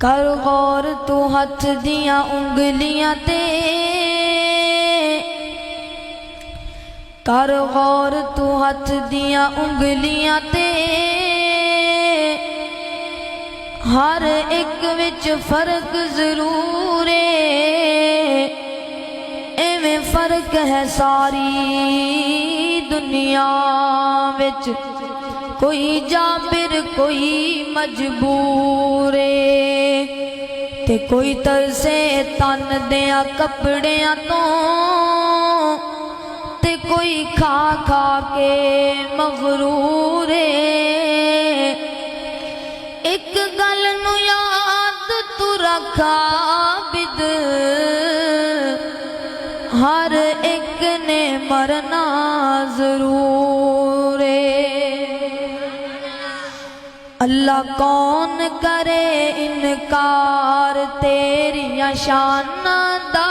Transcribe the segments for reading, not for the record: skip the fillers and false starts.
کر غور تو ہاتھ دیاں انگلیاں تے، کر غور تو ہاتھ دیاں انگلیاں تے، ہر ایک وچ فرق ضرور ہے، ایویں فرق ہے ساری دنیا وچ، کوئی جابر کوئی مجبور ہے، تے کوئی ترسے تن دیاں کپڑیاں تو، تے کوئی کھا کھا کے مغرور ہے۔ ایک گل نو یاد تو رکھا بد، ہر ایک نے مرنا ضرور ہے۔ اللہ کون کرے انکار تیریاں شاناں دا،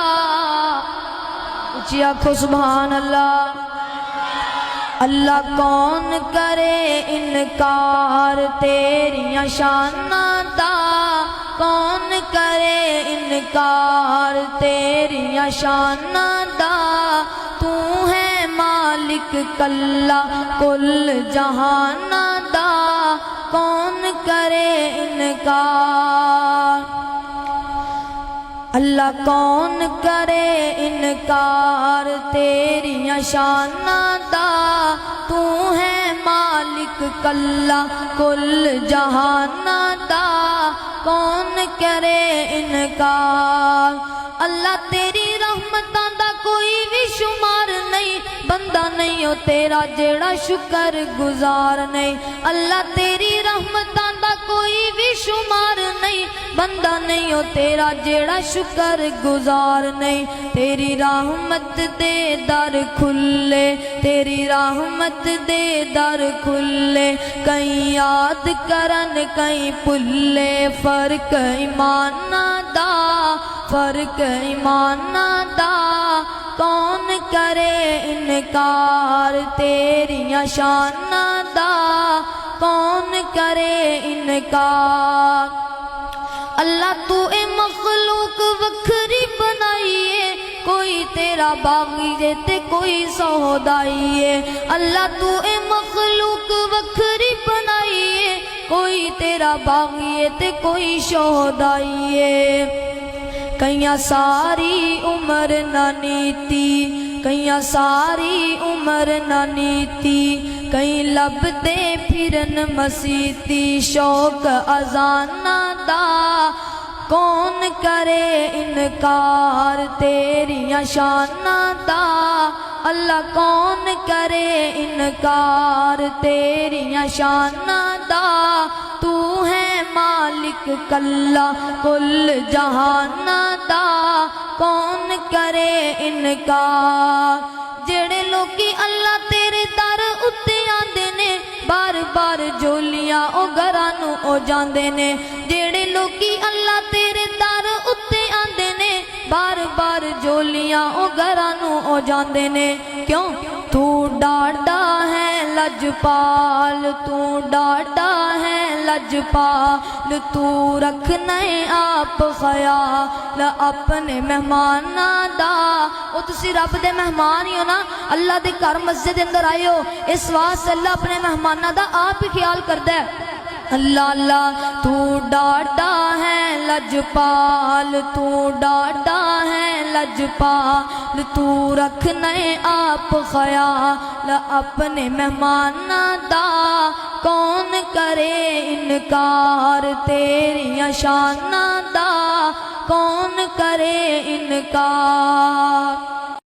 اچھی آنکھو سبحان اللہ۔ اللہ کون کرے انکار تیریاں شاناں دا، کون کرے انکار تیریاں شاناں دا، تو ہے مالک کلا کل جہاناں دا، کون کرے انکار۔ اللہ کون کرے انکار تیریاں شاناں دا، تو ہے مالک کلا کل جہاناں دا، کون کرے انکار۔ اللہ تیری رحمتاں دا کوئی بھی شمار نہیں، بندہ نہیں ہو تیرا جیڑا شکر گزار نہیں۔ اللہ تیری رحمتاں دا کوئی بھی شمار نہیں، بندہ نہیں ہو تیرا جیڑا شکر گزار نہیں۔ تیری رحمت دے در کھلے، تیری رحمت دے در کھلے، کہیں یاد کرن کہیں پلے، فرق ایماناں دا، فرق ایماناں دا، کون کرے انکار تیریاں شاناں دا، کون کرے انکار۔ اللہ تو اے مخلوق وکھری بنائیے، کوئی تیرا باغی ہے تے کوئی سودائی ہے۔ اللہ تو اے مخلوق وکھری بنائیے، کوئی تیرا باغی ہے تے کوئی سودائی ہے۔ کئیاں ساری عمر نہ نیتی، کئیاں ساری عمر نہ نیتی، کئی لبتے پھرن مسیتی، شوق اذاناں دا، کون کرے انکار تیریاں شاناں دا۔ اللہ کون کرے انکار تیریاں شاناں دا، تو ہے مالک کلا کل جہاناں دا، کون کرے انکار۔ جڑے لوکی اللہ تیرے در اتے آندے نے، بار بار جولیاں او گھراں نوں او جاندے نے۔ جڑے لوکی اللہ تیرے در اتے آندے نے، بار بار جولیاں او گھراں نوں او جاندے نے۔ کیوں؟ تو ڈاڈا ہے لجپال، تو ڈاڈا ہے لجپال، تو رکھنے آپ خیال اپنے مہماناں دا۔ او تسی رب دے مہمان ہی ہو نا، اللہ دے گھر مسجد دے اندر آئے ہو، اس واسطے اللہ اپنے مہماناں دا آپ ہی خیال کردا ہے۔ اللہ اللہ تو ڈاڈا ہے لجپال، تو ڈاڈا ہے لجپال، تو رکھنے آپ خیال اپنے مہماناں دا، کون کرے انکار تیریاں شاناں دا، کون کرے انکار۔